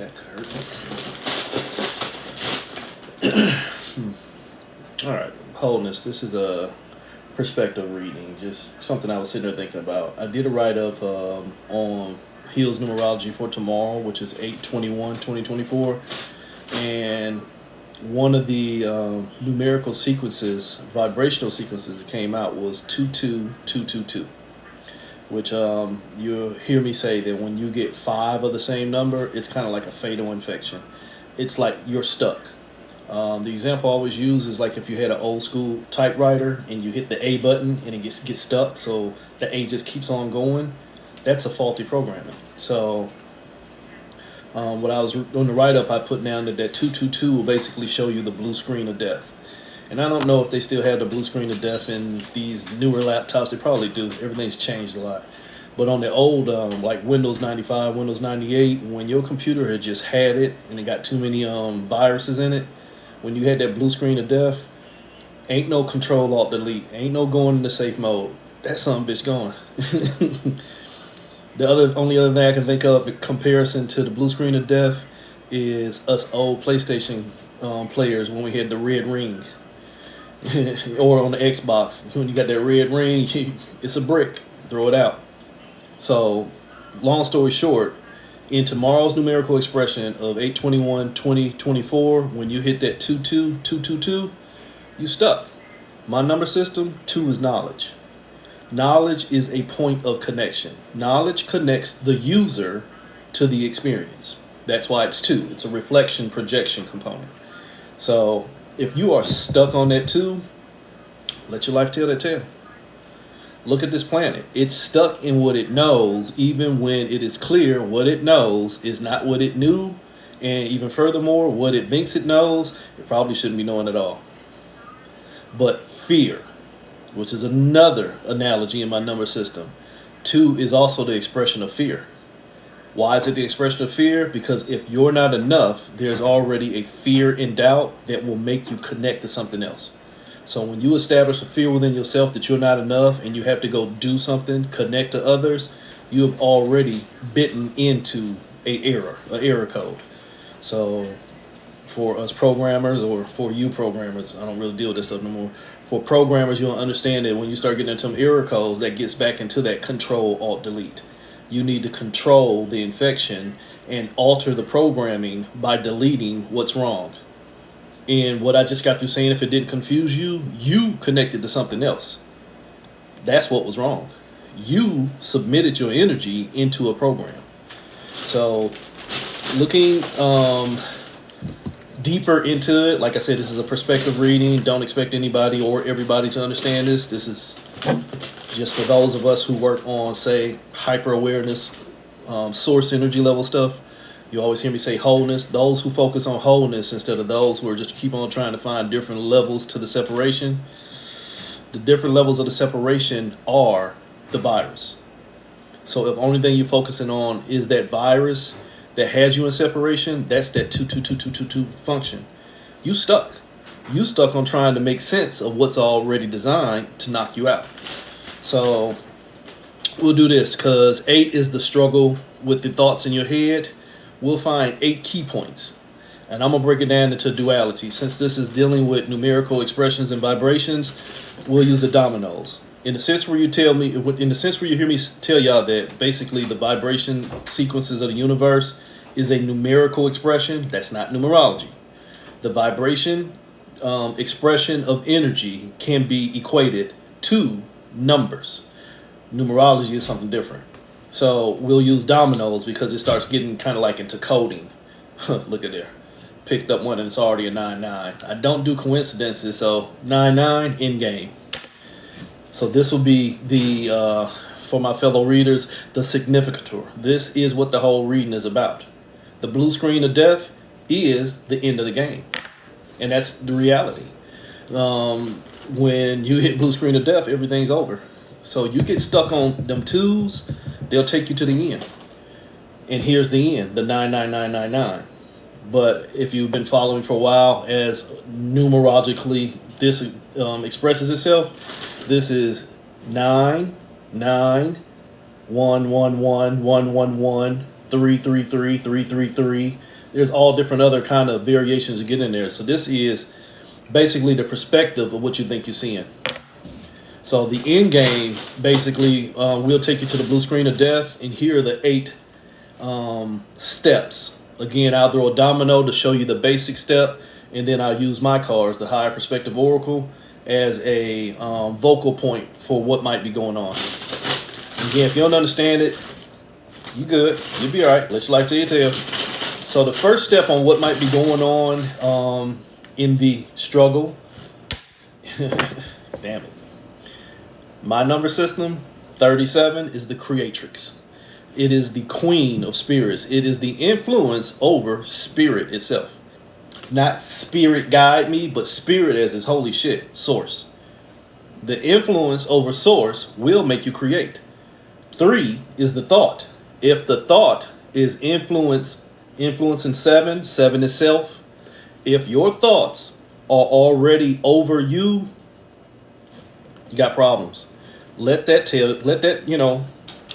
That hurt. All right, wholeness. This is a perspective reading, just something I was sitting there thinking about. I did a write up on Heels numerology for tomorrow, which is 8/21/2024, and one of the numerical sequences, vibrational sequences that came out was 22222, which you'll hear me say that when you get five of the same number, it's kind of like a fatal infection. It's like you're stuck. The example I always use is like if you had an old school typewriter and you hit the A button and it gets stuck, so the A just keeps on going. That's a faulty programming. So what I was on the write up, I put down that 222 will basically show you the blue screen of death. And I don't know if they still have the blue screen of death in these newer laptops. They probably do. Everything's changed a lot. But on the old, like Windows 95, Windows 98, when your computer had just had it and it got too many viruses in it, when you had that blue screen of death, ain't no Control Alt Delete, ain't no going into safe mode. That son bitch gone. The only other thing I can think of in comparison to the blue screen of death is us old PlayStation players when we had the red ring. Or on the Xbox, when you got that red ring, it's a brick. Throw it out. So, long story short, in tomorrow's numerical expression of 8/21/2024, when you hit that 22222, you stuck. My number system, 2 is knowledge. Knowledge is a point of connection. Knowledge connects the user to the experience. That's why it's 2. It's a reflection projection component. So if you are stuck on that 2, let your life tell that tale. Look at this planet. It's stuck in what it knows, even when it is clear what it knows is not what it knew. And even furthermore, what it thinks it knows, it probably shouldn't be knowing at all. But fear, which is another analogy in my number system, 2 is also the expression of fear. Why is it the expression of fear? Because if you're not enough, there's already a fear and doubt that will make you connect to something else. So when you establish a fear within yourself that you're not enough and you have to go do something, connect to others, you have already bitten into an error code. So for us programmers, or for you programmers, I don't really deal with this stuff no more. For programmers, you'll understand that when you start getting into some error codes, that gets back into that Control Alt Delete. You need to control the infection and alter the programming by deleting what's wrong. And what I just got through saying, if it didn't confuse you, you connected to something else. That's what was wrong. You submitted your energy into a program. So looking deeper into it, like I said, this is a perspective reading. Don't expect anybody or everybody to understand this. This is just for those of us who work on, say, hyper awareness, source energy level stuff. You always hear me say wholeness. Those who focus on wholeness instead of those who are just keep on trying to find different levels to the separation. The different levels of the separation are the virus. So if only thing you're focusing on is that virus that has you in separation, that's that 22222 function. You stuck. You stuck on trying to make sense of what's already designed to knock you out. So we'll do this because 8 is the struggle with the thoughts in your head. We'll find 8 key points. And I'm going to break it down into duality. Since this is dealing with numerical expressions and vibrations, we'll use the dominoes. In the sense where you hear me tell y'all that basically the vibration sequences of the universe is a numerical expression, that's not numerology. The vibration expression of energy can be equated to numbers. Numerology is something different. So we'll use dominoes because it starts getting kind of like into coding. Look at there. Picked up one and it's already a 9-9. I don't do coincidences, so 9-9 in game. So this will be the, for my fellow readers, the significator. This is what the whole reading is about. The blue screen of death is the end of the game. And that's the reality. When you hit blue screen of death, everything's over. So you get stuck on them 2s, they'll take you to the end. And here's the end, the 99999. But if you've been following for a while, as numerologically this expresses itself, this is 9 9 1 1 1 1 1 1 333, 333. There's all different other kind of variations you get in there. So this is basically the perspective of what you think you're seeing. So the end game, basically, we'll take you to the blue screen of death, and here are the 8 steps. Again, I'll throw a domino to show you the basic step, and then I'll use my cards, the Higher Perspective Oracle, as a vocal point for what might be going on. Again, if you don't understand it, you good. You'll be all right. Let your life tell your tale. So the first step on what might be going on in the struggle, damn it. My number system, 37, is the creatrix. It is the queen of spirits. It is the influence over spirit itself. Not spirit guide me, but spirit as is holy shit, source. The influence over source will make you create. 3 is the thought. If the thought is influencing 7, 7 is self. If your thoughts are already over you, you got problems. Let that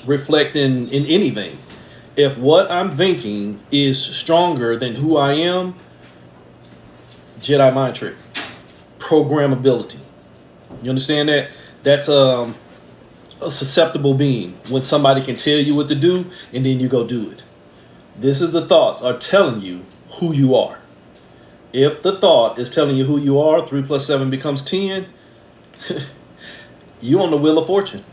reflect in anything. If what I'm thinking is stronger than who I am, Jedi mind trick, programmability. You understand that? That's a susceptible being when somebody can tell you what to do and then you go do it. This is the thoughts are telling you who you are. If the thought is telling you who you are, 3 + 7 becomes 10. You on the wheel of fortune.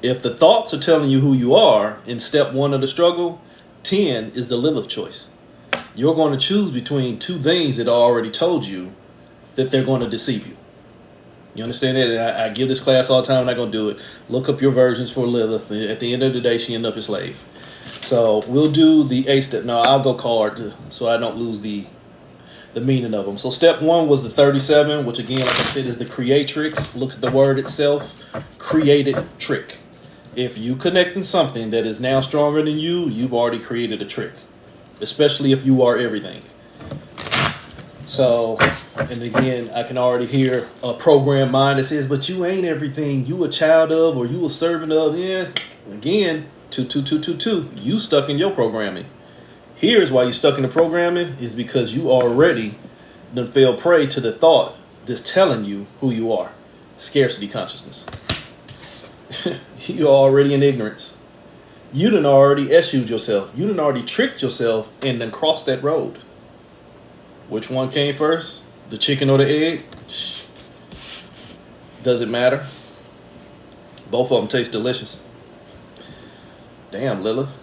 If the thoughts are telling you who you are in step 1 of the struggle, 10 is the Lilith choice. You're going to choose between 2 things that I already told you that they're going to deceive you. You understand that? And I give this class all the time. I'm not going to do it. Look up your versions for Lilith. At the end of the day, she ended up a slave. So we'll do the A step. No, I'll go card so I don't lose the meaning of them. So step 1 was the 37, which again, like I said, is the creatrix. Look at the word itself. Created trick. If you connect in something that is now stronger than you, you've already created a trick. Especially if you are everything. So, and again, I can already hear a programmed mind that says, but you ain't everything. You a child of, or you a servant of. Yeah, again, 2. You stuck in your programming. Here's why you stuck in the programming, is because you already done fell prey to the thought that's telling you who you are. Scarcity consciousness. You're already in ignorance. You done already eschewed yourself. You done already tricked yourself and then crossed that road. Which one came first? The chicken or the egg? Does it matter? Both of them taste delicious. Damn, Lilith.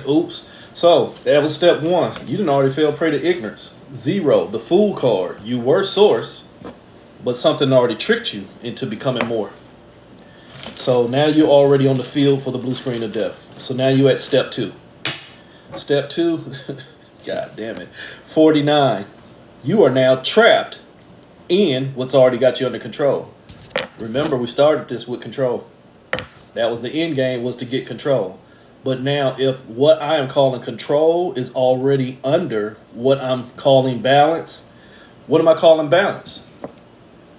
Oops. So, that was step 1. You done already fell prey to ignorance. 0, the fool card. You were source, but something already tricked you into becoming more. So now you're already on the field for the blue screen of death. So now you're at step 2. Step 2, God damn it, 49. You are now trapped in what's already got you under control. Remember, we started this with control. That was the end game, was to get control. But now if what I am calling control is already under what I'm calling balance, what am I calling balance?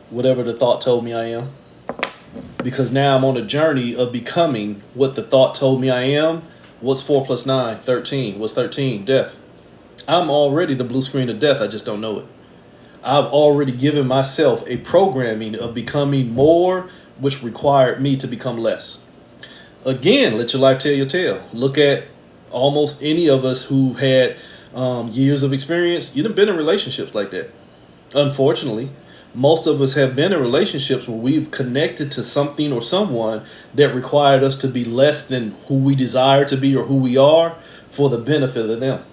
Whatever the thought told me I am. Because now I'm on a journey of becoming what the thought told me I am. What's 4 + 9? 13. What's 13? Death. I'm already the blue screen of death. I just don't know it. I've already given myself a programming of becoming more, which required me to become less. Again, let your life tell your tale. Look at almost any of us who had years of experience. You've been in relationships like that. Unfortunately, most of us have been in relationships where we've connected to something or someone that required us to be less than who we desire to be or who we are for the benefit of them.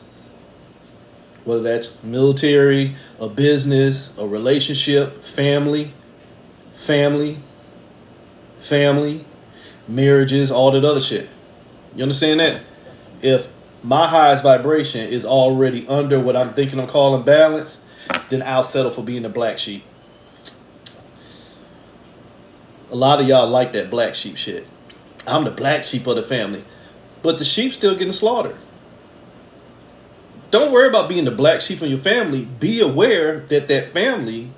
Whether that's military, a business, a relationship, family, marriages, all that other shit. You understand that? If my highest vibration is already under what I'm thinking I'm calling balance, then I'll settle for being the black sheep. A lot of y'all like that black sheep shit. I'm the black sheep of the family. But the sheep still getting slaughtered. Don't worry about being the black sheep in your family. Be aware that that family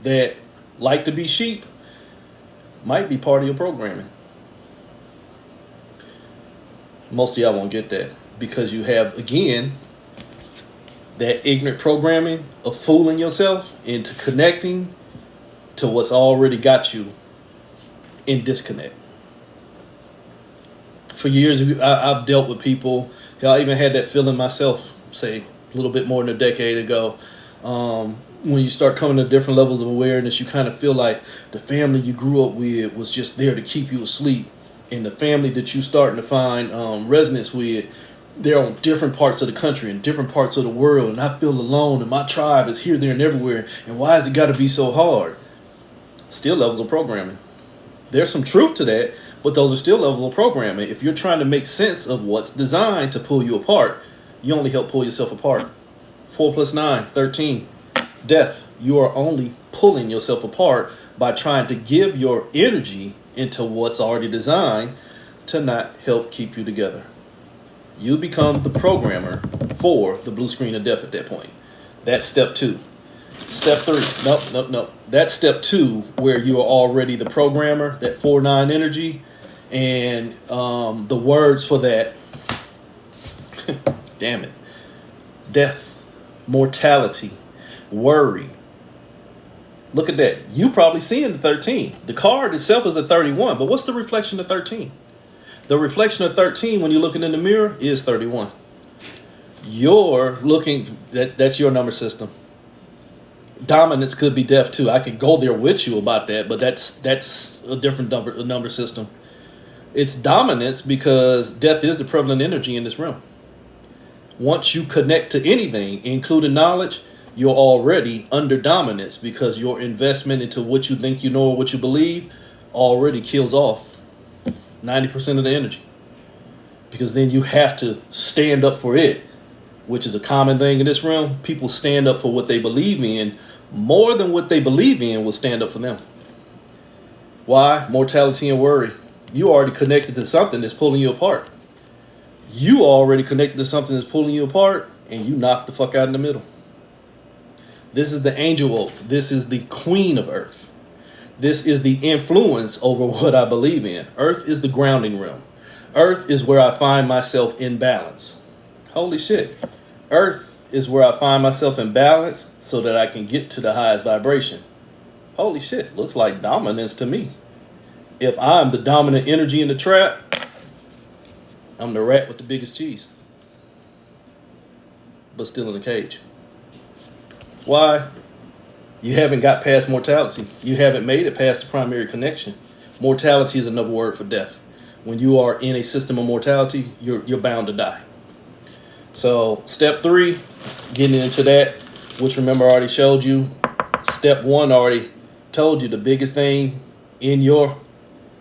that like to be sheep might be part of your programming. Most of y'all won't get that because you have, again, that ignorant programming of fooling yourself into connecting to what's already got you in disconnect. For years, I've dealt with people. I even had that feeling myself, say, a little bit more than a decade ago. When you start coming to different levels of awareness, you kind of feel like the family you grew up with was just there to keep you asleep. And the family that you starting to find resonance with, they're on different parts of the country and different parts of the world. And I feel alone, and my tribe is here, there, and everywhere. And why has it got to be so hard? Still levels of programming. There's some truth to that, but those are still levels of programming. If you're trying to make sense of what's designed to pull you apart, you only help pull yourself apart. 4 + 9, 13. Death. You are only pulling yourself apart by trying to give your energy into what's already designed to not help keep you together. You become the programmer for the blue screen of death at that point. That's step 2. Step 3. Nope. That's step 2, where you are already the programmer, that 4-9 energy, and the words for that. Damn it. Death, mortality, worry. Look at that. You probably seeing the 13. The card itself is a 31, but what's the reflection of 13? The reflection of 13 when you're looking in the mirror is 31. You're looking, that's your number system. Dominance could be death too. I could go there with you about that, but that's a different number system. It's dominance because death is the prevalent energy in this realm. Once you connect to anything, including knowledge, you're already under dominance because your investment into what you think you know or what you believe already kills off 90% of the energy. Because then you have to stand up for it, which is a common thing in this realm. People stand up for what they believe in more than what they believe in will stand up for them. Why? Mortality and worry. You already connected to something that's pulling you apart. You already connected to something that's pulling you apart, and you knock the fuck out in the middle. This is the angel oak. This is the queen of earth. This is the influence over what I believe in. Earth is the grounding realm. Earth is where I find myself in balance. Holy shit. Earth is where I find myself in balance so that I can get to the highest vibration. Holy shit. Looks like dominance to me. If I'm the dominant energy in the trap, I'm the rat with the biggest cheese. But still in the cage. Why? You haven't got past mortality. You haven't made it past the primary connection. Mortality is another word for death. When you are in a system of mortality, you're bound to die. So step 3, getting into that, which remember I already showed you. Step 1 already told you the biggest thing in your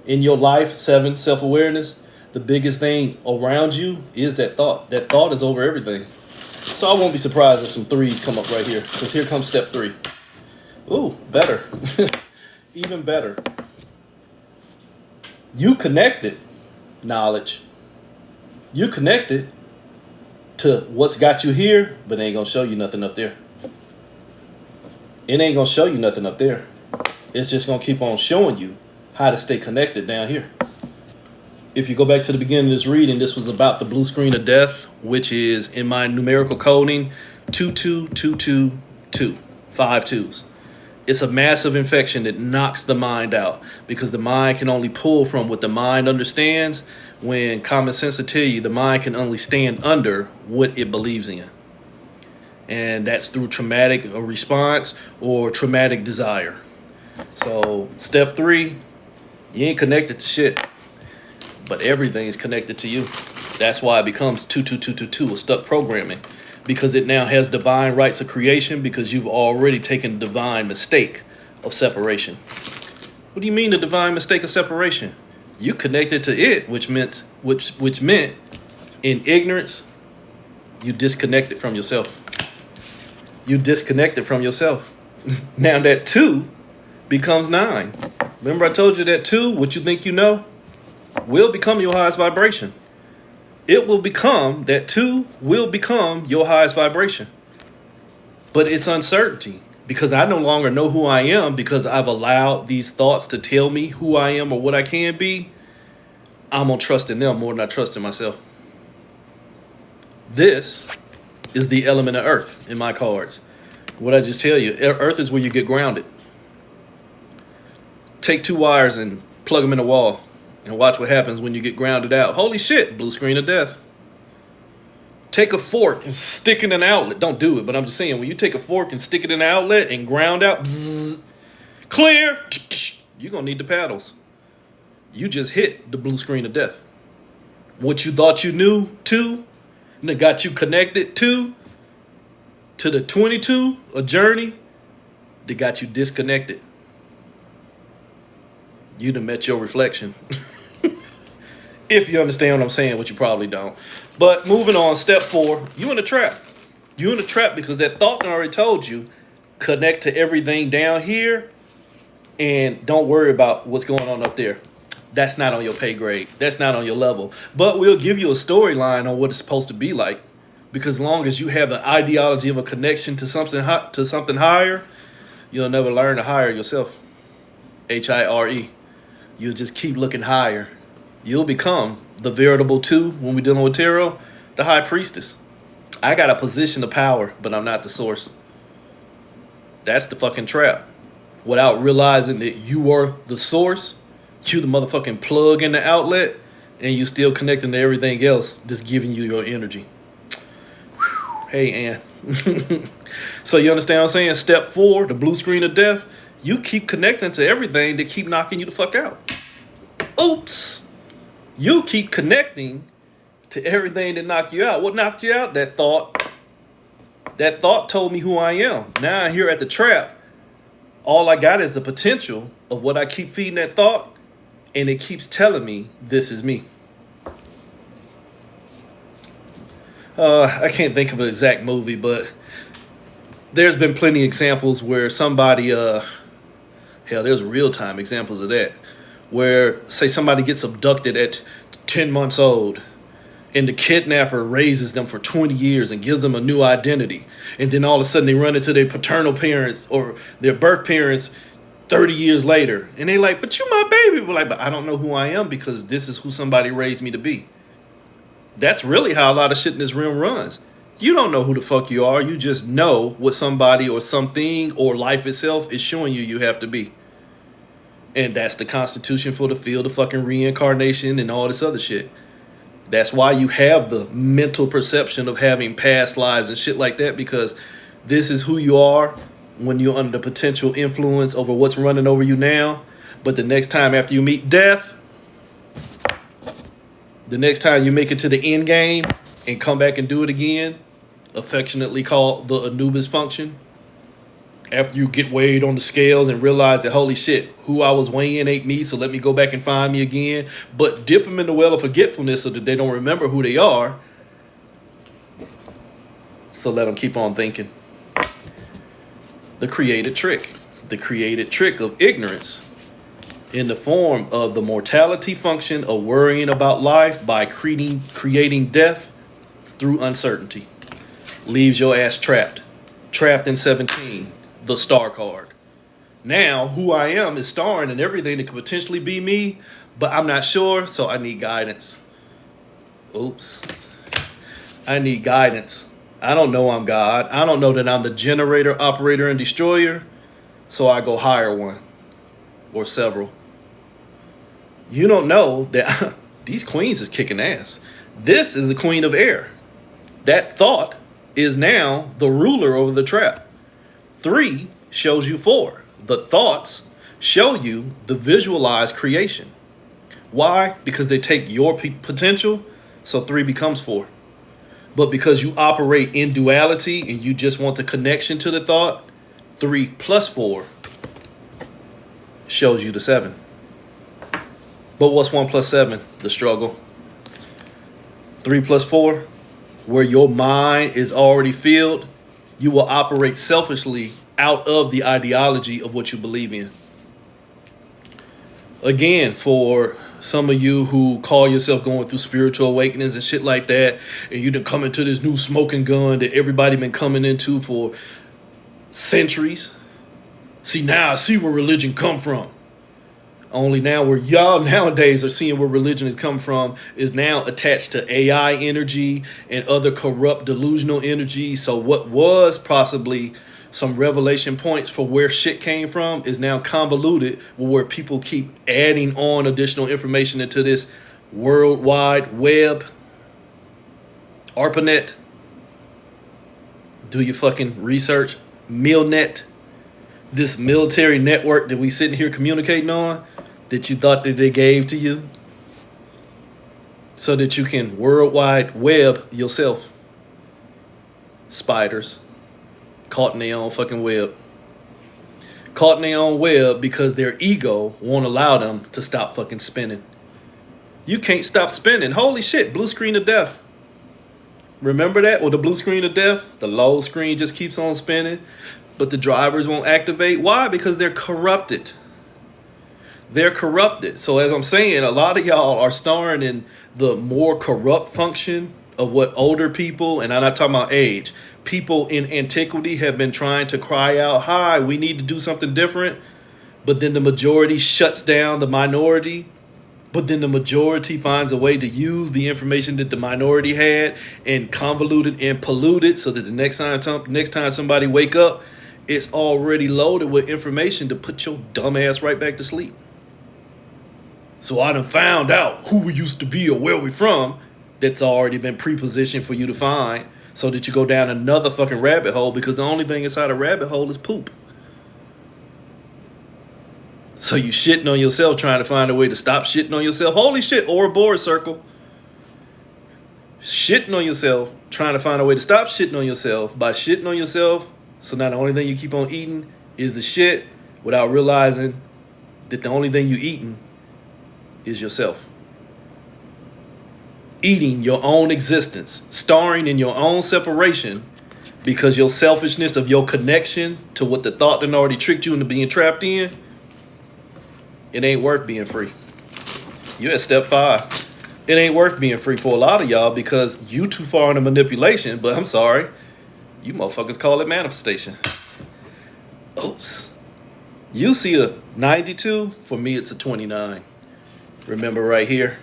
life, 7, self-awareness. The biggest thing around you is that thought. That thought is over everything. So I won't be surprised if some 3s come up right here. Because here comes step 3. Ooh, better. Even better. You connected knowledge. You connected to what's got you here, but it ain't going to show you nothing up there. It ain't going to show you nothing up there. It's just going to keep on showing you how to stay connected down here. If you go back to the beginning of this reading, this was about the blue screen of death, which is in my numerical coding 22222, 5 2s. It's a massive infection that knocks the mind out because the mind can only pull from what the mind understands, when common sense will tell you the mind can only stand under what it believes in. And that's through traumatic response or traumatic desire. So step 3, you ain't connected to shit, but everything is connected to you. That's why it becomes 22222, a stuck programming, because it now has divine rights of creation because you've already taken the divine mistake of separation. What do you mean the divine mistake of separation? You connected to it, which meant in ignorance, you disconnected from yourself. You disconnected from yourself. Now that 2 becomes 9. Remember I told you that 2, what you think you know, will become your highest vibration. It will become, that 2 will become your highest vibration. But it's uncertainty because I no longer know who I am because I've allowed these thoughts to tell me who I am or what I can be. I'm going to trust in them more than I trust in myself. This is the element of earth in my cards. What I just tell you, earth is where you get grounded. Take two wires and plug them in a wall and watch what happens when you get grounded out. Holy shit, blue screen of death. Take a fork and stick it in an outlet. Don't do it, but I'm just saying, when you take a fork and stick it in an outlet and ground out, bzzz, clear, you're going to need the paddles. You just hit the blue screen of death. What you thought you knew to, and that got you connected to the 22, a journey that got you disconnected. You done met your reflection. If you understand what I'm saying, which you probably don't. But moving on, step 4, you in a trap. You in a trap because that thought that I already told you, connect to everything down here and don't worry about what's going on up there. That's not on your pay grade. That's not on your level. But we'll give you a storyline on what it's supposed to be like. Because as long as you have an ideology of a connection to something higher, you'll never learn to hire yourself. Hire. You'll just keep looking higher. You'll become the veritable 2 when we're dealing with tarot, the high priestess. I got a position of power, but I'm not the source. That's the fucking trap. Without realizing that you are the source, you the motherfucking plug in the outlet, and you still connecting to everything else that's giving you your energy. Whew. Hey, Ann. So you understand what I'm saying? Step 4, the blue screen of death. You keep connecting to everything that keep knocking you the fuck out. Oops. You keep connecting to everything that knocked you out. What knocked you out? That thought. That thought told me who I am. Now here at the trap, all I got is the potential of what I keep feeding that thought, and it keeps telling me this is me. I can't think of an exact movie, but there's been plenty of examples where somebody, there's real-time examples of that, where, say, somebody gets abducted at 10 months old, and the kidnapper raises them for 20 years and gives them a new identity. And then all of a sudden they run into their paternal parents or their birth parents 30 years later. And they like, but you my baby. We're like, but I don't know who I am because this is who somebody raised me to be. That's really how a lot of shit in this realm runs. You don't know who the fuck you are. You just know what somebody or something or life itself is showing you have to be. And that's the constitution for the field of fucking reincarnation and all this other shit. That's why you have the mental perception of having past lives and shit like that, because this is who you are when you're under the potential influence over what's running over you now. But the next time after you meet death, the next time you make it to the end game and come back and do it again, affectionately called the Anubis function, after you get weighed on the scales and realize that, holy shit, who I was weighing ain't me, so let me go back and find me again. But dip them in the well of forgetfulness so that they don't remember who they are. So let them keep on thinking. The created trick. The created trick of ignorance in the form of the mortality function of worrying about life by creating death through uncertainty. Leaves your ass trapped. Trapped in 17. The star card. Now, who I am is starring in everything that could potentially be me, but I'm not sure, so I need guidance. Oops. I need guidance. I don't know I'm God. I don't know that I'm the generator, operator, and destroyer, so I go hire one or several. You don't know that these queens is kicking ass. This is the queen of air. That thought is now the ruler over the trap. 3 shows you 4. The thoughts show you the visualized creation. Why? Because they take your potential, so 3 becomes 4. But because you operate in duality and you just want the connection to the thought, 3 plus 4 shows you the 7. But what's 1 plus 7? The struggle. 3 plus 4, where your mind is already filled, you will operate selfishly out of the ideology of what you believe in. Again, for some of you who call yourself going through spiritual awakenings and shit like that, and you done come into this new smoking gun that everybody been coming into for centuries. See, now I see where religion come from. Only now where y'all nowadays are seeing where religion has come from is now attached to AI energy and other corrupt delusional energy. So what was possibly some revelation points for where shit came from is now convoluted, where people keep adding on additional information into this World Wide Web, ARPANET. Do your fucking research. Milnet, this military network that we sitting here communicating on, that you thought that they gave to you so that you can World Wide Web yourself. Spiders caught in their own fucking web. Caught in their own web because their ego won't allow them to stop fucking spinning. You can't stop spinning. Holy shit, blue screen of death. Remember that? Well, the blue screen of death, the low screen just keeps on spinning, but the drivers won't activate. Why? Because they're corrupted. They're corrupted. So as I'm saying, a lot of y'all are starring in the more corrupt function of what older people, and I'm not talking about age, people in antiquity have been trying to cry out, hi, we need to do something different. But then the majority shuts down the minority. But then the majority finds a way to use the information that the minority had and convolute it and pollute it so that the next time somebody wake up, it's already loaded with information to put your dumb ass right back to sleep. So I done found out who we used to be or where we from. That's already been pre-positioned for you to find so that you go down another fucking rabbit hole, because the only thing inside a rabbit hole is poop. So you shitting on yourself trying to find a way to stop shitting on yourself. Holy shit, Ouroboros circle. Shitting on yourself, trying to find a way to stop shitting on yourself by shitting on yourself. So now the only thing you keep on eating is the shit without realizing that the only thing you eating is yourself. Eating your own existence, starring in your own separation, because your selfishness of your connection to what the thought that already tricked you into being trapped in, it ain't worth being free. You're at step 5. It ain't worth being free for a lot of y'all because you too far into manipulation, but I'm sorry, you motherfuckers call it manifestation. Oops. You see a 92, for me it's a 29. Remember right here,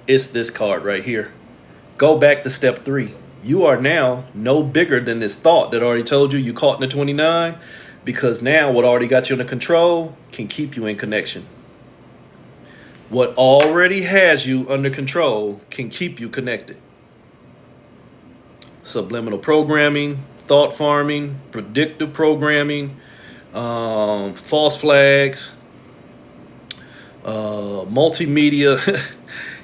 it's this card right here. Go back to step 3. You are now no bigger than this thought that already told you caught in the 29, because now what already got you under control can keep you in connection. What already has you under control can keep you connected. Subliminal programming, thought farming, predictive programming, false flags, multimedia.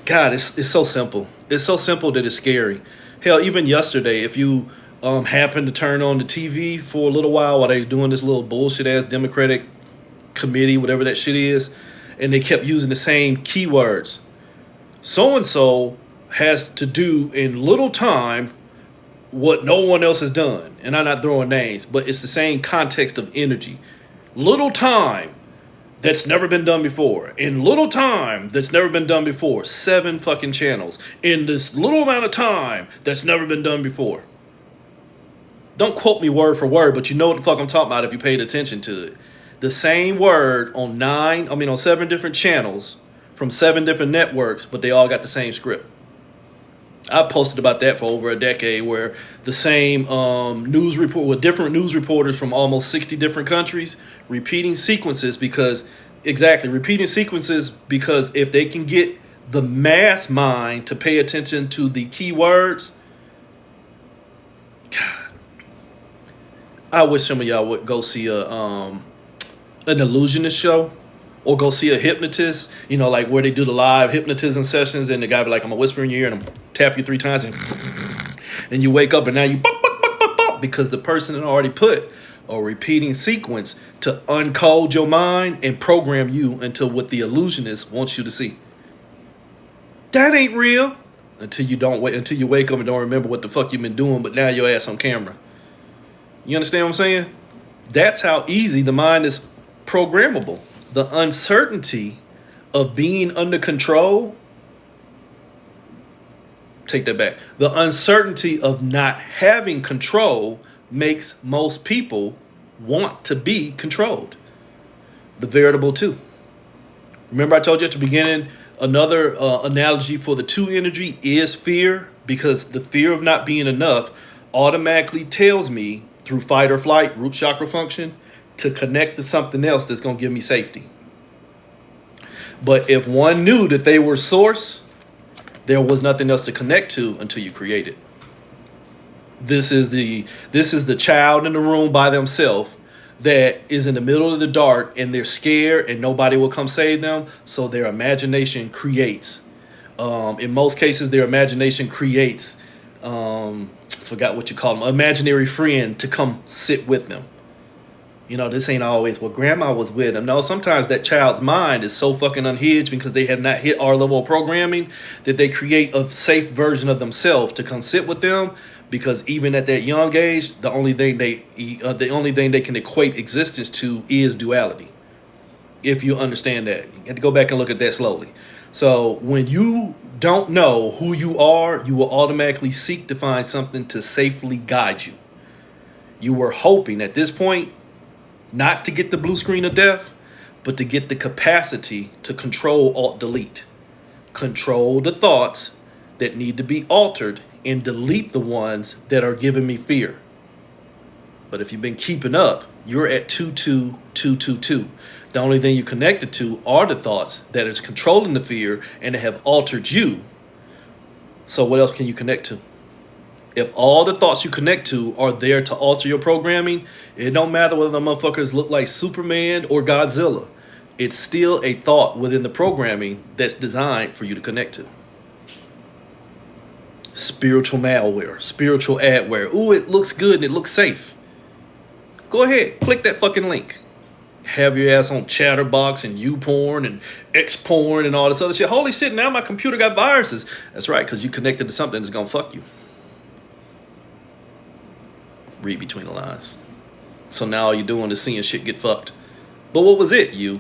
God, it's so simple. It's so simple that it's scary. Hell, even yesterday, if you happened to turn on the TV for a little while they doing this little bullshit ass Democratic committee, whatever that shit is, and they kept using the same keywords. So and so has to do in little time what no one else has done. And I'm not throwing names, but it's the same context of energy. Little time that's never been done before. In little time that's never been done before. 7 fucking channels. In this little amount of time that's never been done before. Don't quote me word for word, but you know what the fuck I'm talking about if you paid attention to it. The same word on 7 different channels from 7 different networks, but they all got the same script. I posted about that for over a decade, where the same news report with different news reporters from almost 60 different countries repeating sequences because if they can get the mass mind to pay attention to the keywords, God, I wish some of y'all would go see an illusionist show. Or go see a hypnotist, like where they do the live hypnotism sessions, and the guy be like, I'm gonna whisper in your ear and I'm tap you 3 times, and you wake up and now you because the person had already put a repeating sequence to uncode your mind and program you into what the illusionist wants you to see. That ain't real until you wake up and don't remember what the fuck you've been doing, but now your ass on camera. You understand what I'm saying? That's how easy the mind is programmable. The uncertainty of being under control, take that back. The uncertainty of not having control makes most people want to be controlled. The veritable 2. Remember I told you at the beginning, another analogy for the two energy is fear, because the fear of not being enough automatically tells me through fight or flight, root chakra function, to connect to something else that's going to give me safety. But if one knew that they were source, there was nothing else to connect to until you create it. This is the child in the room by themselves that is in the middle of the dark and they're scared and nobody will come save them. So their imagination creates. In most cases, their imagination creates, forgot what you call them, imaginary friend to come sit with them. You know, this ain't always, well, grandma was with them. No, sometimes that child's mind is so fucking unhinged because they have not hit our level of programming that they create a safe version of themselves to come sit with them. Because even at that young age, the only thing they can equate existence to is duality. If you understand that, you have to go back and look at that slowly. So when you don't know who you are, you will automatically seek to find something to safely guide you. You were hoping at this point not to get the blue screen of death, but to get the capacity to control, alt, delete. Control the thoughts that need to be altered and delete the ones that are giving me fear. But if you've been keeping up, you're at 22222. The only thing you connected to are the thoughts that is controlling the fear and have altered you. So what else can you connect to? If all the thoughts you connect to are there to alter your programming, it don't matter whether the motherfuckers look like Superman or Godzilla. It's still a thought within the programming that's designed for you to connect to. Spiritual malware, spiritual adware. Ooh, it looks good and it looks safe. Go ahead, click that fucking link. Have your ass on Chatterbox and YouPorn and Xporn and all this other shit. Holy shit, now my computer got viruses. That's right, because you connected to something that's going to fuck you. Read between the lines. So now all you're doing is seeing shit get fucked. But what was it, you?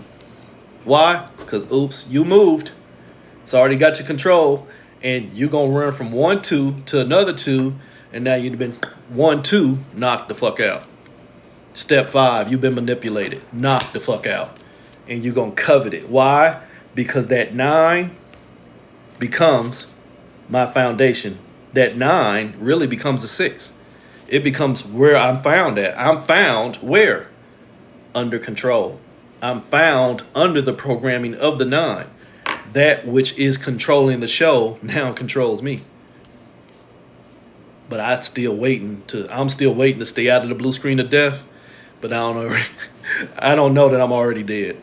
Why? Because, oops, you moved. It's already got your control. And you're going to run from 1-2 to another 2. And now you've been 1-2, knocked the fuck out. Step 5, you've been manipulated. Knocked the fuck out. And you're going to covet it. Why? Because that 9 becomes my foundation. That 9 really becomes a 6. It becomes where I'm found at. I'm found where? Under control. I'm found under the programming of the 9. That which is controlling the show now controls me. But I'm still waiting to stay out of the blue screen of death. But I don't know. I don't know that I'm already dead.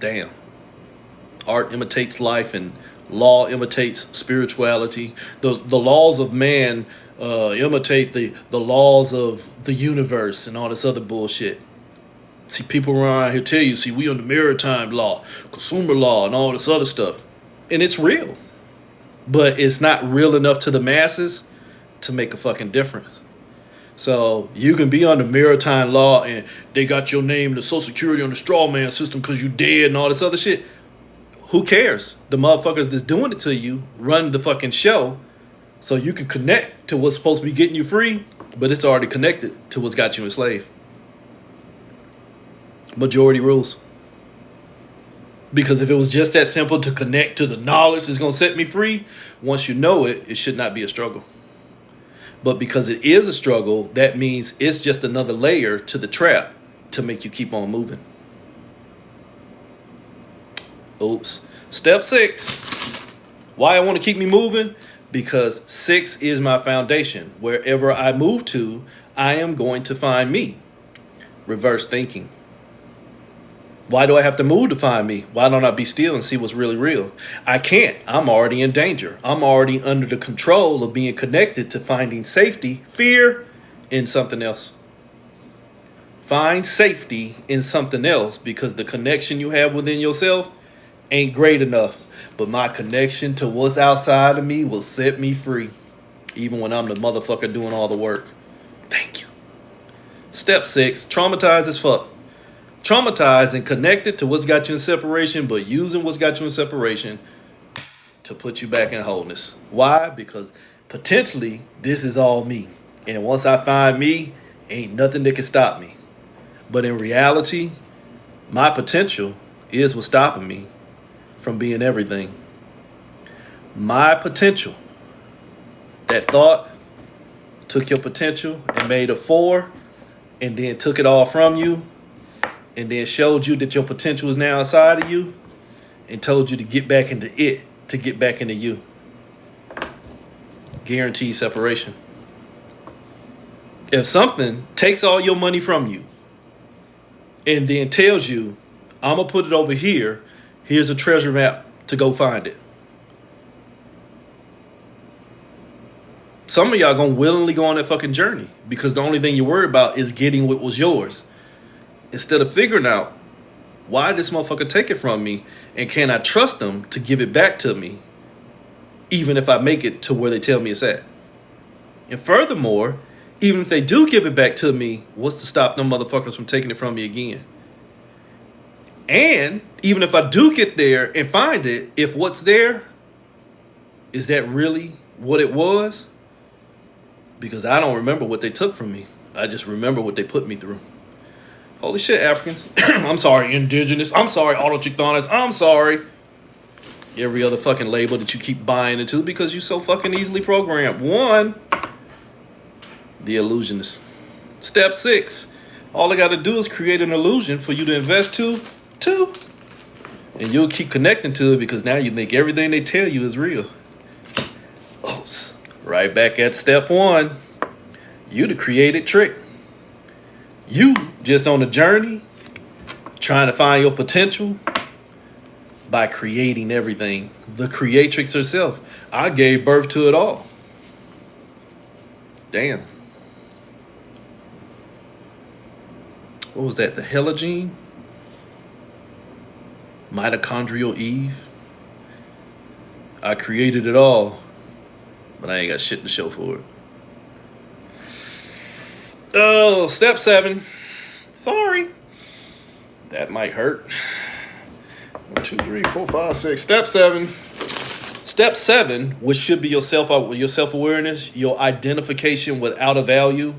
Damn. Art imitates life and law imitates spirituality. The laws of man imitate the laws of the universe and all this other bullshit. See, people around here tell you, see, we on the maritime law, consumer law, and all this other stuff. And it's real. But it's not real enough to the masses to make a fucking difference. So you can be on the maritime law and they got your name in the Social Security on the straw man system because you dead and all this other shit. Who cares? The motherfuckers that's doing it to you run the fucking show so you can connect to what's supposed to be getting you free, but it's already connected to what's got you enslaved. Majority rules. Because if it was just that simple to connect to the knowledge that's going to set me free, once you know it, it should not be a struggle. But because it is a struggle, that means it's just another layer to the trap to make you keep on moving. Oops. Step 6. Why I want to keep me moving? Because 6 is my foundation. Wherever I move to, I am going to find me. Reverse thinking. Why do I have to move to find me? Why don't I be still and see what's really real? I can't. I'm already in danger. I'm already under the control of being connected to finding safety, fear, in something else. Find safety in something else because the connection you have within yourself ain't great enough. But my connection to what's outside of me will set me free. Even when I'm the motherfucker doing all the work. Thank you. Step 6. Traumatized as fuck. Traumatized and connected to what's got you in separation, but using what's got you in separation to put you back in wholeness. Why? Because potentially this is all me. And once I find me, ain't nothing that can stop me. But in reality, My potential is what's stopping me from being everything. My potential. That thought took your potential and made a 4 and then took it all from you and then showed you that your potential is now inside of you and told you to get back into it, to get back into you. Guaranteed separation. If something takes all your money from you and then tells you, I'm going to put it over here, here's a treasure map to go find it. Some of y'all going to willingly go on that fucking journey because the only thing you worry about is getting what was yours. Instead of figuring out, why did this motherfucker take it from me and can I trust them to give it back to me even if I make it to where they tell me it's at? And furthermore, even if they do give it back to me, what's to stop them motherfuckers from taking it from me again? And even if I do get there and find it, if what's there, is that really what it was? Because I don't remember what they took from me. I just remember what they put me through. Holy shit, Africans. I'm sorry, indigenous. I'm sorry, autochthonics. I'm sorry. Every other fucking label that you keep buying into because you so fucking easily programmed. 1, the illusionist. Step 6. All I got to do is create an illusion for you to invest to. 2. And you'll keep connecting to it because now you think everything they tell you is real. Oops. Right back at step 1. You the created trick. You just on a journey trying to find your potential by creating everything. The creatrix herself. I gave birth to it all. Damn. What was that? The Helagene? Mitochondrial Eve? I created it all, but I ain't got shit to show for it. Oh, step 7. Sorry. That might hurt. 1, 2, 3, 4, 5, 6. Step 7. Step 7, which should be your self-awareness, your identification without a value,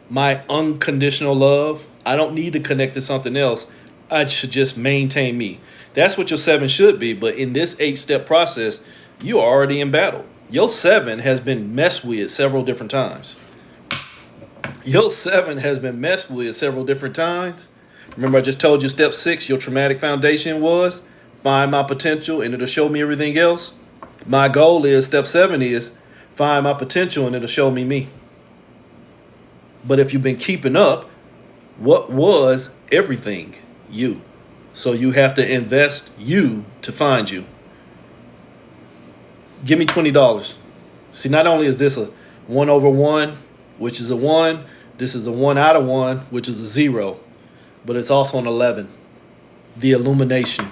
my unconditional love. I don't need to connect to something else. I should just maintain me. That's what your 7 should be. But in this 8-step process, you're already in battle. Your 7 has been messed with several different times. Your 7 has been messed with several different times. Remember I just told you step 6, your traumatic foundation was find my potential and it'll show me everything else. My goal is, step 7 is find my potential and it'll show me me. But if you've been keeping up, what was everything? You. So you have to invest you to find you. Give me $20. See, not only is this a 1 over 1, which is a 1, this is a 1 out of 1, which is a 0. But it's also an 11. The illumination.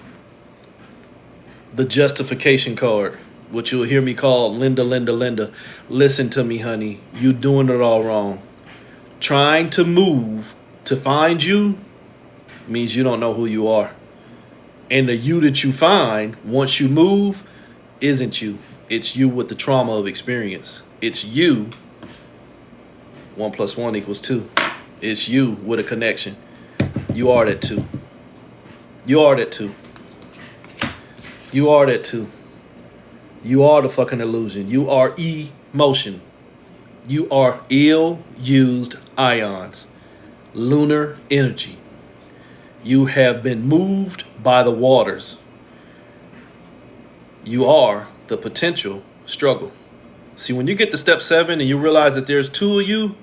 The justification card. What you'll hear me call Linda, Linda, Linda. Listen to me, honey. You doing it all wrong. Trying to move to find you means you don't know who you are. And the you that you find once you move isn't you. It's you with the trauma of experience. It's you. 1 + 1 = 2. It's you with a connection. You are that 2. You are that 2. You are that 2. You are the fucking illusion. You are emotion. You are ill-used ions. Lunar energy. You have been moved by the waters. You are the potential struggle. See, when you get to step 7 and you realize that there's 2 of you,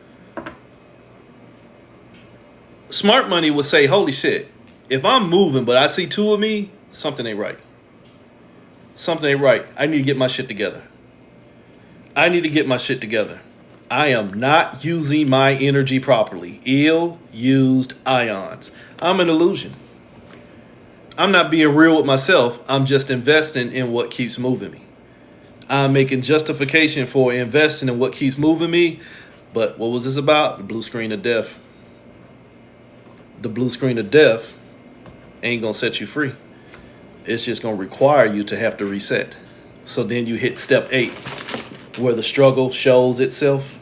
smart money would say, holy shit, if I'm moving but I see 2 of me, something ain't right. Something ain't right. I need to get my shit together. I need to get my shit together. I am not using my energy properly. Ill-used ions. I'm an illusion. I'm not being real with myself. I'm just investing in what keeps moving me. I'm making justification for investing in what keeps moving me. But what was this about? The blue screen of death. The blue screen of death ain't going to set you free. It's just going to require you to have to reset. So then you hit step 8, where the struggle shows itself.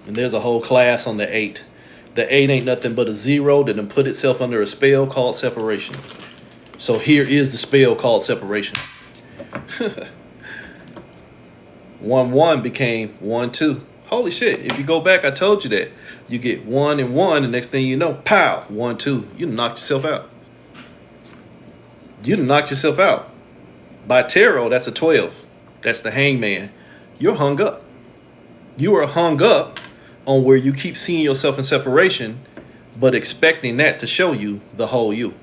And there's a whole class on the 8 The 8 ain't nothing but a 0 that then put itself under a spell called separation. So here is the spell called separation. 1 1 became 1 2. Holy shit, if you go back, I told you that. You get 1 and 1, the next thing you know, pow, 1 2. You knocked yourself out. You knocked yourself out. By tarot, that's a 12. That's the hangman. You're hung up. You are hung up on where you keep seeing yourself in separation, but expecting that to show you the whole you.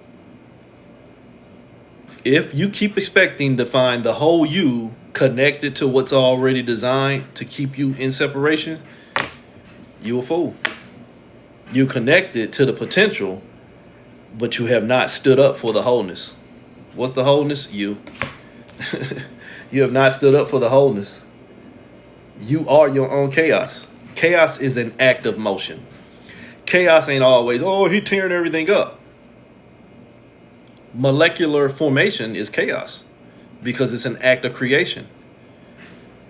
If you keep expecting to find the whole you connected to what's already designed to keep you in separation, you a fool. You connected to the potential, but you have not stood up for the wholeness. What's the wholeness? You. You have not stood up for the wholeness. You are your own chaos. Chaos is an act of motion. Chaos ain't always, oh, he tearing everything up. Molecular formation is chaos because it's an act of creation.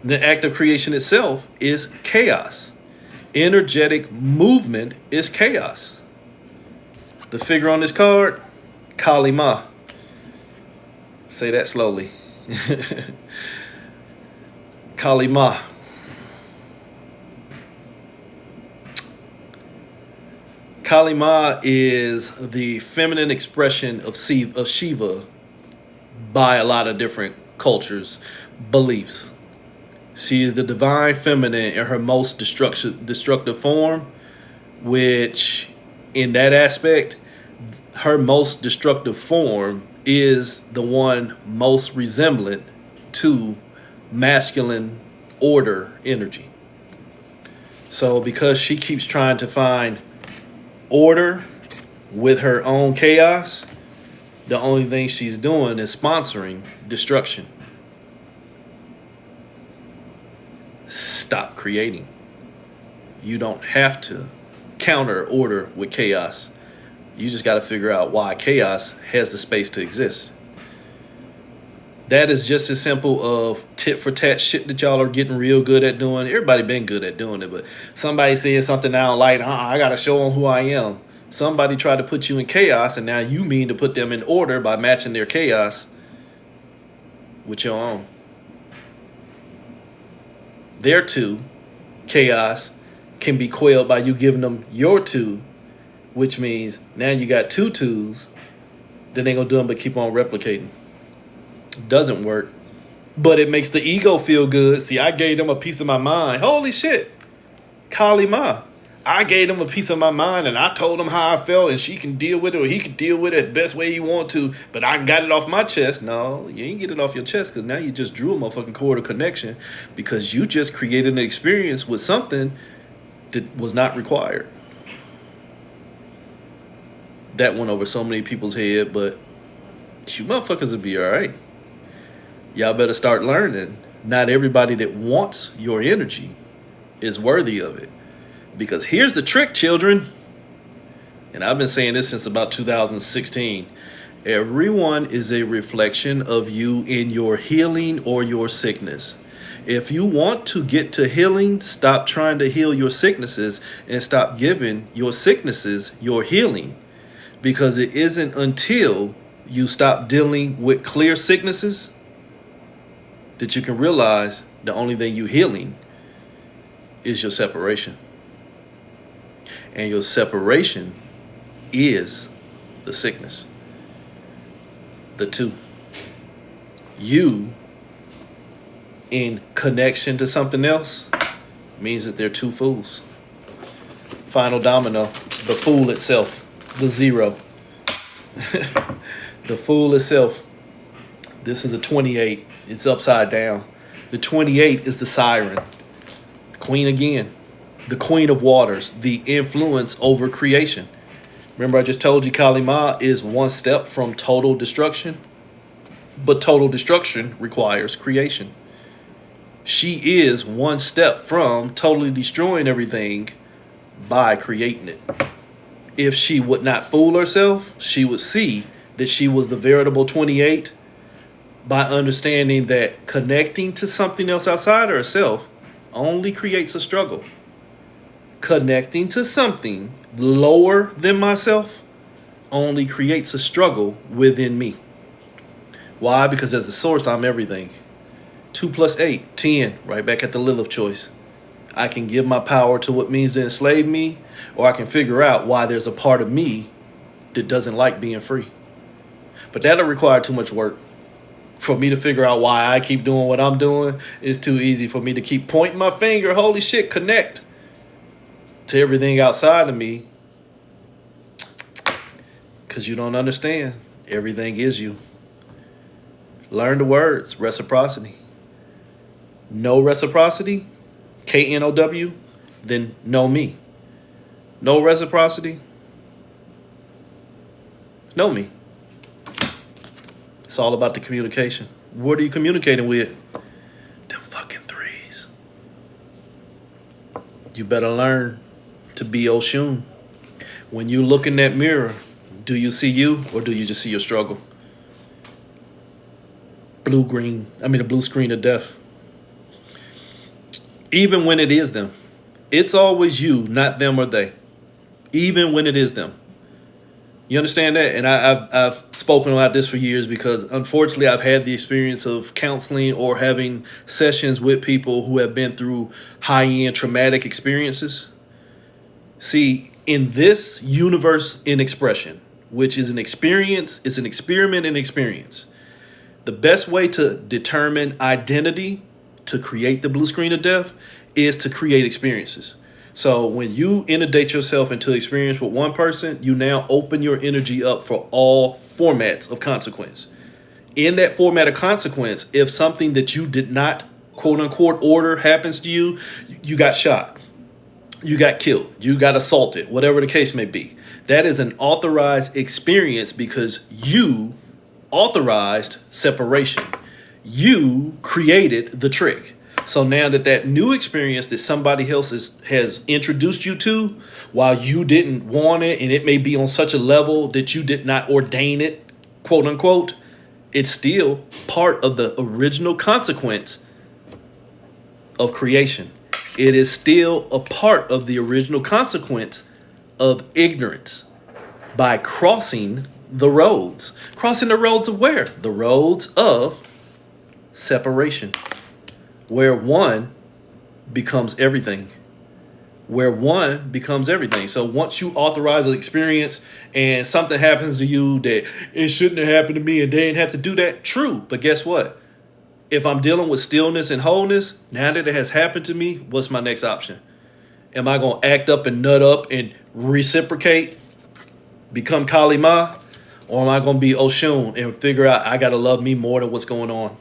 The act of creation itself is chaos. Energetic movement is chaos. The figure on this card, Kali Ma. Say that slowly. Kali Ma. Kali Ma is the feminine expression of Shiva by a lot of different cultures' beliefs. She is the divine feminine in her most destructive form, which in that aspect, her most destructive form is the one most resemblant to masculine order energy. So because she keeps trying to find order with her own chaos, the only thing she's doing is sponsoring destruction. Stop creating. You don't have to counter order with chaos. You just got to figure out why chaos has the space to exist. That is just as simple of tit for tat shit that y'all are getting real good at doing. Everybody been good at doing it, but somebody says something I don't like, I got to show them who I am. Somebody tried to put you in chaos, and now you mean to put them in order by matching their chaos with your own. Their 2, chaos, can be quelled by you giving them your 2, which means now you got 2 2s, then they gonna do them but keep on replicating. Doesn't work, but it makes the ego feel good. See, I gave them a piece of my mind. Holy shit, Kali Ma. I gave them a piece of my mind and I told them how I felt, and she can deal with it, or he can deal with it the best way he want to, but I got it off my chest. No, you ain't get it off your chest, because now you just drew a motherfucking cord of connection because you just created an experience with something that was not required. That went over so many people's head, but you motherfuckers will be all right. Y'all better start learning. Not everybody that wants your energy is worthy of it. Because here's the trick, children. And I've been saying this since about 2016. Everyone is a reflection of you in your healing or your sickness. If you want to get to healing, stop trying to heal your sicknesses and stop giving your sicknesses your healing. Because it isn't until you stop dealing with clear sicknesses that you can realize the only thing you're healing is your separation. And your separation is the sickness. The 2. You in connection to something else means that they're 2 fools. Final domino, the fool itself, the 0. The fool itself. This is a 28. It's upside down. The 28 is the siren. Queen again. The queen of waters. The influence over creation. Remember I just told you Kali Ma is 1 step from total destruction. But total destruction requires creation. She is 1 step from totally destroying everything by creating it. If she would not fool herself, she would see that she was the veritable 28 by understanding that connecting to something else outside herself only creates a struggle. Connecting to something lower than myself only creates a struggle within me. Why? Because as the source, I'm everything. 2 plus 8, 10, right back at the Lilith choice. I can give my power to what means to enslave me, or I can figure out why there's a part of me that doesn't like being free. But that'll require too much work. For me to figure out why I keep doing what I'm doing, it's too easy for me to keep pointing my finger. Holy shit, connect to everything outside of me. Because you don't understand. Everything is you. Learn the words. Reciprocity. No reciprocity, KNOW, then know me. No reciprocity, know me. It's all about the communication. What are you communicating with? Them fucking threes. You better learn to be Oshun. When you look in that mirror, do you see you or do you just see your struggle? The blue screen of death. Even when it is them, it's always you, not them or they. Even when it is them. You understand that? And I've spoken about this for years because unfortunately I've had the experience of counseling or having sessions with people who have been through high-end traumatic experiences. See, in this universe in expression, which is an experience, it's an experiment in experience, the best way to determine identity, to create the blue screen of death, is to create experiences. So when you inundate yourself into experience with one person, you now open your energy up for all formats of consequence. In that format of consequence, if something that you did not, quote unquote, order happens to you, you got shot, you got killed, you got assaulted, whatever the case may be. That is an authorized experience because you authorized separation. You created the trick. So now that new experience that somebody else has introduced you to, while you didn't want it, and it may be on such a level that you did not ordain it, quote unquote, it's still part of the original consequence of creation. It is still a part of the original consequence of ignorance by crossing the roads. Crossing the roads of where? The roads of separation. Where one becomes everything. Where one becomes everything. So once you authorize an experience and something happens to you that it shouldn't have happened to me and they didn't have to do that, true. But guess what? If I'm dealing with stillness and wholeness, now that it has happened to me, what's my next option? Am I going to act up and nut up and reciprocate, become Kali Ma? Or am I going to be Oshun and figure out I got to love me more than what's going on?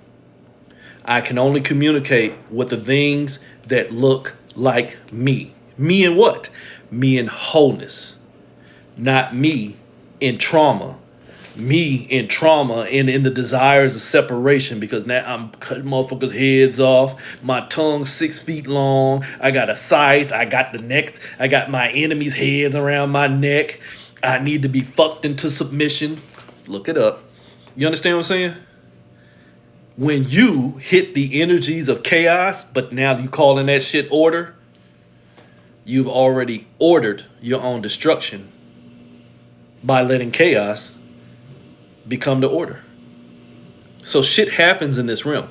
I can only communicate with the things that look like me. Me in what? Me in wholeness. Not me in trauma. Me in trauma and in the desires of separation because now I'm cutting motherfuckers' heads off. My tongue's 6 feet long. I got a scythe. I got the neck. I got my enemy's heads around my neck. I need to be fucked into submission. Look it up. You understand what I'm saying? When you hit the energies of chaos, but now you calling that shit order, you've already ordered your own destruction by letting chaos become the order. So shit happens in this realm.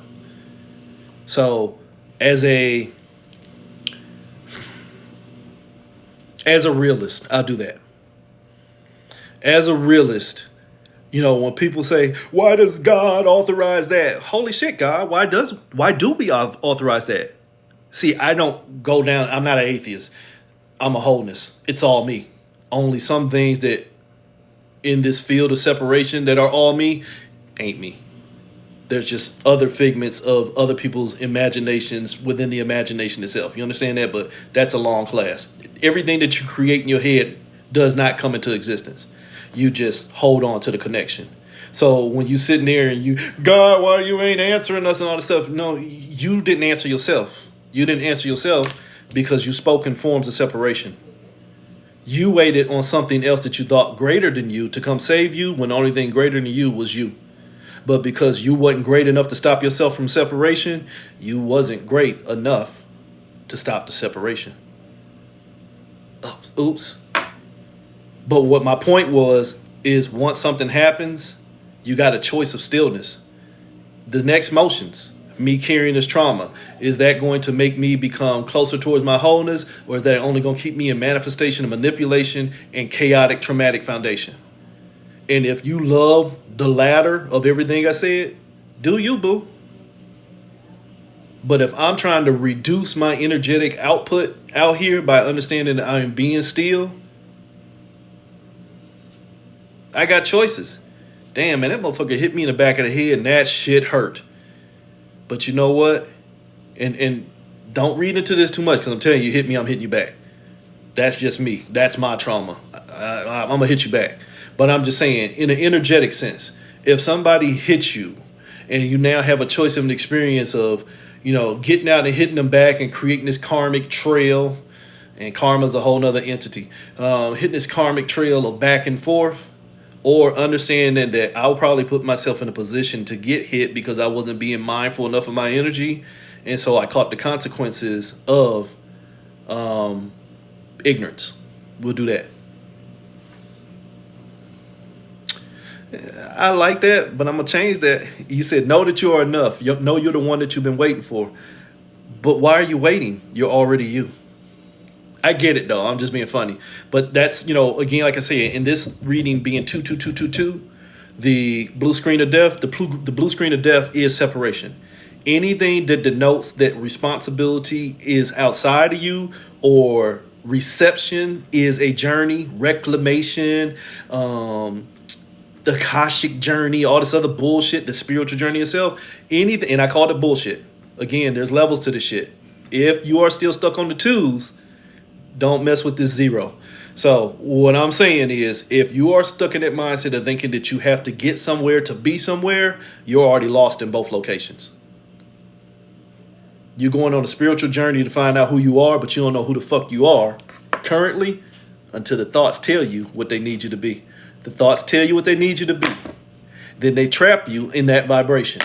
So as a realist, I'll do that. As a realist, you know, when people say, why does God authorize that? Holy shit, God, why do we authorize that? See, I don't go down. I'm not an atheist. I'm a wholeness. It's all me. Only some things that in this field of separation that are all me ain't me. There's just other figments of other people's imaginations within the imagination itself. You understand that? But that's a long class. Everything that you create in your head does not come into existence. You just hold on to the connection. So when you sitting there and you, God, why you ain't answering us and all this stuff? No, you didn't answer yourself. You didn't answer yourself because you spoke in forms of separation. You waited on something else that you thought greater than you to come save you when the only thing greater than you was you. But because you wasn't great enough to stop yourself from separation, you wasn't great enough to stop the separation. Oops. But what my point was is once something happens, you got a choice of stillness. The next motions, me carrying this trauma, is that going to make me become closer towards my wholeness, or is that only going to keep me in manifestation of manipulation and chaotic traumatic foundation? And if you love the latter of everything I said, do you, boo. But if I'm trying to reduce my energetic output out here by understanding that I am being still, I got choices. Damn, man, that motherfucker hit me in the back of the head and that shit hurt. But you know what? And don't read into this too much, because I'm telling you, hit me, I'm hitting you back. That's just me. That's my trauma. I'm going to hit you back. But I'm just saying, in an energetic sense, if somebody hits you and you now have a choice of an experience of, getting out and hitting them back and creating this karmic trail, and karma is a whole nother entity, hitting this karmic trail of back and forth, or understanding that I'll probably put myself in a position to get hit because I wasn't being mindful enough of my energy. And so I caught the consequences of ignorance. We'll do that. I like that, but I'm going to change that. You said, know that you are enough. Know you're the one that you've been waiting for. But why are you waiting? You're already you. I get it, though. I'm just being funny. But that's, again, like I said, in this reading being 22222, the blue screen of death, the blue screen of death is separation. Anything that denotes that responsibility is outside of you, or reception is a journey, reclamation, the Akashic journey, all this other bullshit, the spiritual journey itself, anything, and I call it bullshit. Again, there's levels to this shit. If you are still stuck on the twos, don't mess with this zero. So what I'm saying is, if you are stuck in that mindset of thinking that you have to get somewhere to be somewhere, you're already lost in both locations. You're going on a spiritual journey to find out who you are, but you don't know who the fuck you are currently until the thoughts tell you what they need you to be. The thoughts tell you what they need you to be. Then they trap you in that vibration.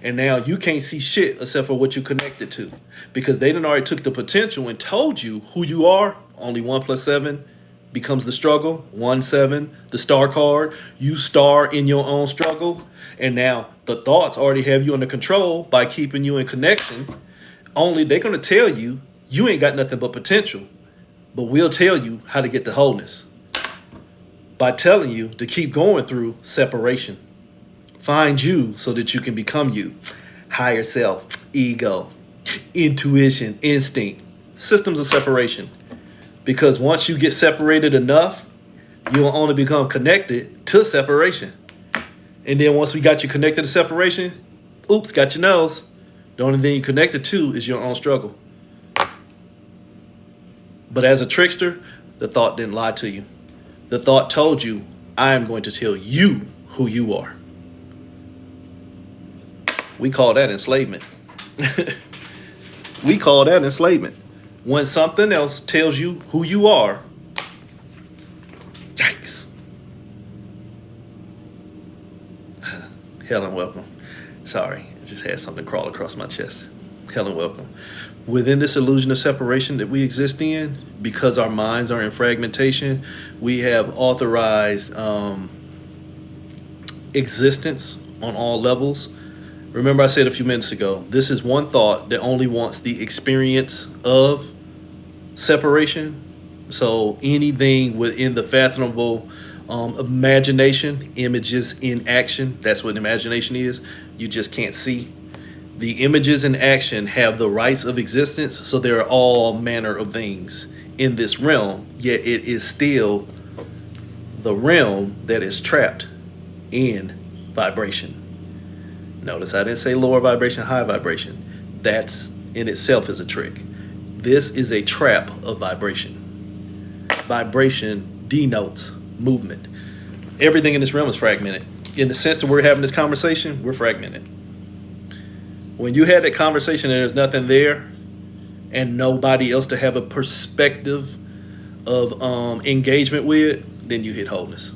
And now you can't see shit except for what you connected to. Because they done already took the potential and told you who you are. Only 1 + 7 becomes the struggle. 1, 7, the star card. You star in your own struggle. And now the thoughts already have you under control by keeping you in connection. Only they're going to tell you, you ain't got nothing but potential. But we'll tell you how to get to wholeness. By telling you to keep going through separation. Find you so that you can become you. Higher self, ego, intuition, instinct, systems of separation. Because once you get separated enough, you'll only become connected to separation. And then once we got you connected to separation, oops, got your nose. The only thing you're connected to is your own struggle. But as a trickster, the thought didn't lie to you. The thought told you, I am going to tell you who you are. We call that enslavement. We call that enslavement. When something else tells you who you are, yikes. Helen, welcome. Sorry, I just had something crawl across my chest. Helen, welcome. Within this illusion of separation that we exist in, because our minds are in fragmentation, we have authorized existence on all levels. Remember I said a few minutes ago, this is one thought that only wants the experience of separation. So anything within the fathomable imagination, images in action, that's what imagination is. You just can't see. The images in action have the rights of existence, so there are all manner of things in this realm, yet it is still the realm that is trapped in vibration. Notice I didn't say lower vibration, high vibration. That's in itself is a trick. This is a trap of vibration. Vibration denotes movement. Everything in this realm is fragmented. In the sense that we're having this conversation, we're fragmented. When you had that conversation and there's nothing there and nobody else to have a perspective of engagement with, then you hit wholeness.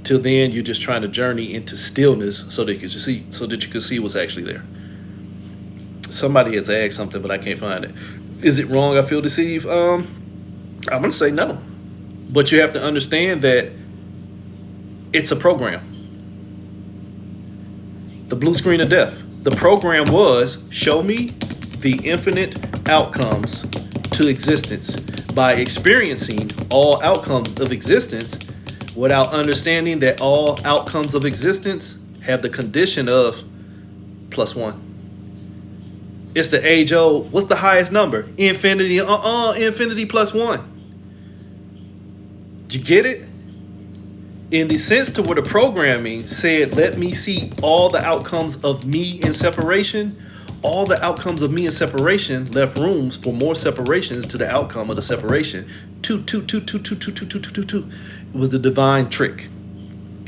Till then, you're just trying to journey into stillness so that you can see what's actually there. Somebody has asked something, but I can't find it. Is it wrong I feel deceived? I'm going to say no. But you have to understand that it's a program. The blue screen of death. The program was show me the infinite outcomes to existence by experiencing all outcomes of existence without understanding that all outcomes of existence have the condition of +1. It's the age old, what's the highest number? Infinity, infinity +1. Did you get it? In the sense to where the programming said, let me see all the outcomes of me in separation, all the outcomes of me in separation left rooms for more separations to the outcome of the separation. Two. It was the divine trick.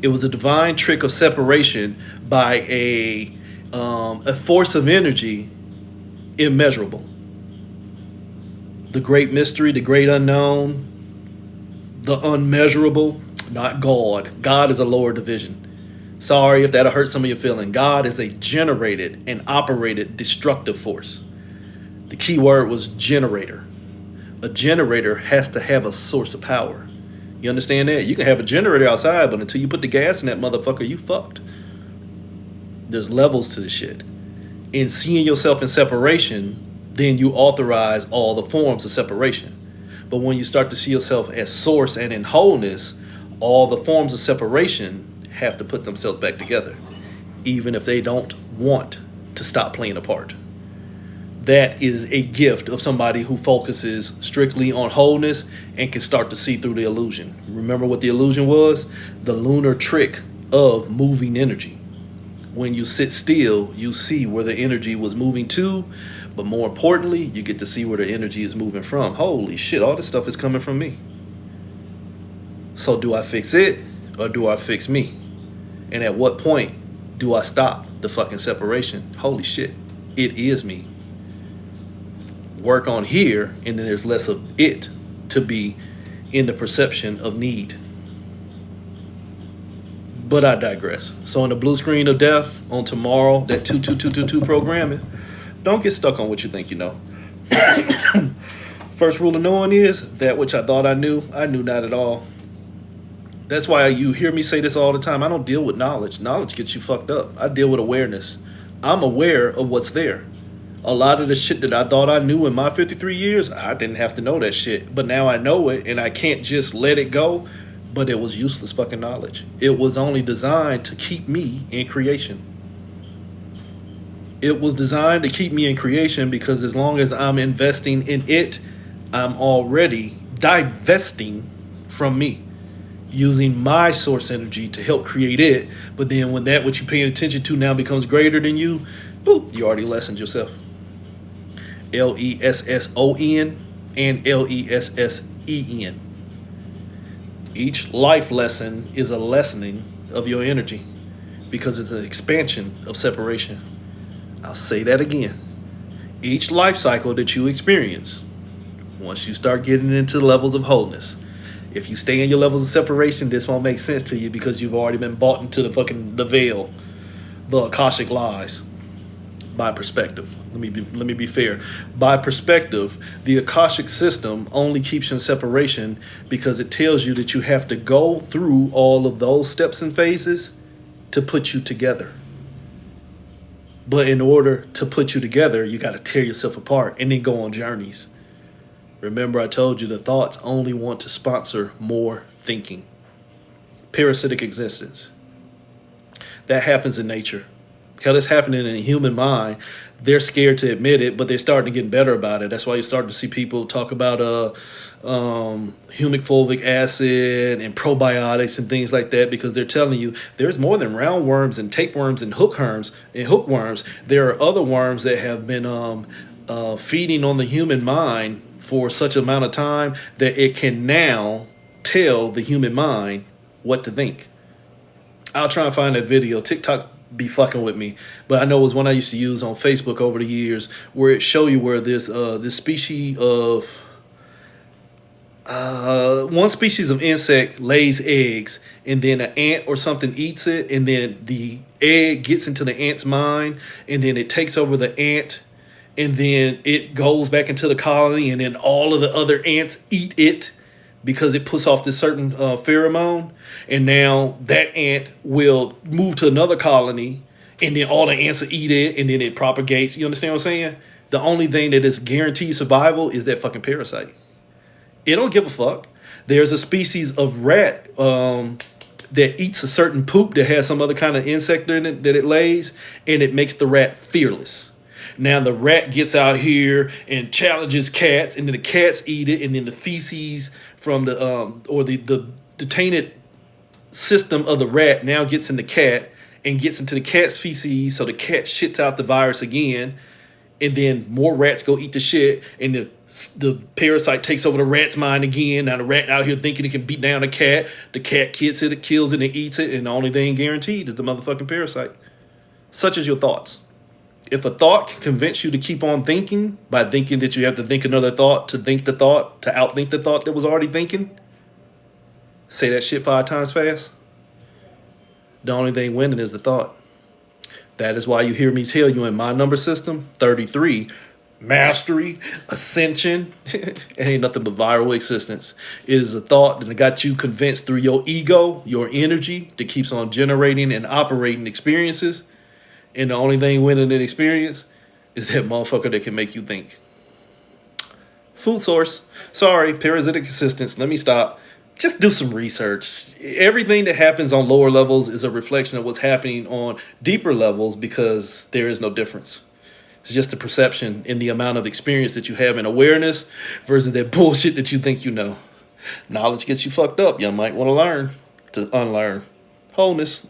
It was the divine trick of separation by a force of energy immeasurable. The great mystery, the great unknown, the unmeasurable, not God. God is a lower division. Sorry if that'll hurt some of your feeling. God is a generated and operated destructive force. The key word was generator. A generator has to have a source of power. You understand that? You can have a generator outside, but until you put the gas in that motherfucker, you fucked. There's levels to this shit. In seeing yourself in separation, then you authorize all the forms of separation. But when you start to see yourself as source and in wholeness, all the forms of separation have to put themselves back together, even if they don't want to stop playing a part. That is a gift of somebody who focuses strictly on wholeness and can start to see through the illusion. Remember what the illusion was? The lunar trick of moving energy. When you sit still, you see where the energy was moving to, but more importantly, you get to see where the energy is moving from. Holy shit, all this stuff is coming from me. So do I fix it or do I fix me? And at what point do I stop the fucking separation? Holy shit, it is me. Work on here, and then there's less of it to be in the perception of need. But I digress. So on the blue screen of death, on tomorrow, that 22222 programming, don't get stuck on what you think you know. First rule of knowing is that which I thought I knew not at all. That's why you hear me say this all the time. I don't deal with knowledge. Knowledge gets you fucked up. I deal with awareness. I'm aware of what's there. A lot of the shit that I thought I knew in my 53 years, I didn't have to know that shit. But now I know it, and I can't just let it go. But it was useless fucking knowledge. It was only designed to keep me in creation. It was designed to keep me in creation because as long as I'm investing in it, I'm already divesting from me, using my source energy to help create it. But then when that what you're paying attention to now becomes greater than you, boop, you already lessened yourself. LESSON and LESSEN. Each life lesson is a lessening of your energy because it's an expansion of separation. I'll say that again. Each life cycle that you experience, once you start getting into the levels of wholeness, if you stay in your levels of separation, this won't make sense to you because you've already been bought into the veil, the Akashic lies. By perspective, let me be fair. By perspective, the Akashic system only keeps you in separation because it tells you that you have to go through all of those steps and phases to put you together. But in order to put you together, you got to tear yourself apart and then go on journeys. Remember, I told you the thoughts only want to sponsor more thinking. Parasitic existence. That happens in nature. Hell, that's happening in the human mind. They're scared to admit it, but they're starting to get better about it. That's why you start to see people talk about humic fulvic acid and probiotics and things like that, because they're telling you there's more than roundworms and tapeworms and hookworms. There are other worms that have been feeding on the human mind for such an amount of time that it can now tell the human mind what to think. I'll try and find that video. TikTok be fucking with me, but I know it was one I used to use on Facebook over the years, where it show you where this species of one species of insect lays eggs, and then an ant or something eats it, and then the egg gets into the ant's mind, and then it takes over the ant, and then it goes back into the colony, and then all of the other ants eat it. because it puts off this certain pheromone, and now that ant will move to another colony, and then all the ants will eat it, and then it propagates. You understand what I'm saying? The only thing that is guaranteed survival is that fucking parasite. It don't give a fuck. There's a species of rat that eats a certain poop that has some other kind of insect in it that it lays, and it makes the rat fearless. Now the rat gets out here and challenges cats, and then the cats eat it, and then the feces from the tainted system of the rat now gets in the cat and gets into the cat's feces, so the cat shits out the virus again, and then more rats go eat the shit, and the parasite takes over the rat's mind again. Now the rat out here thinking it can beat down the cat kills it and eats it, and the only thing guaranteed is the motherfucking parasite. Such as your thoughts. If a thought can convince you to keep on thinking by thinking that you have to think another thought to think the thought, to outthink the thought that was already thinking, say that shit 5 times fast. The only thing winning is the thought. That is why you hear me tell you in my number system, 33, mastery, ascension, it ain't nothing but viral existence. It is a thought that got you convinced through your ego, your energy, that keeps on generating and operating experiences. And the only thing winning in experience is that motherfucker that can make you think. Food source. Sorry, parasitic existence. Let me stop. Just do some research. Everything that happens on lower levels is a reflection of what's happening on deeper levels, because there is no difference. It's just a perception in the amount of experience that you have in awareness versus that bullshit that you think you know. Knowledge gets you fucked up. You might want to learn to unlearn. Wholeness.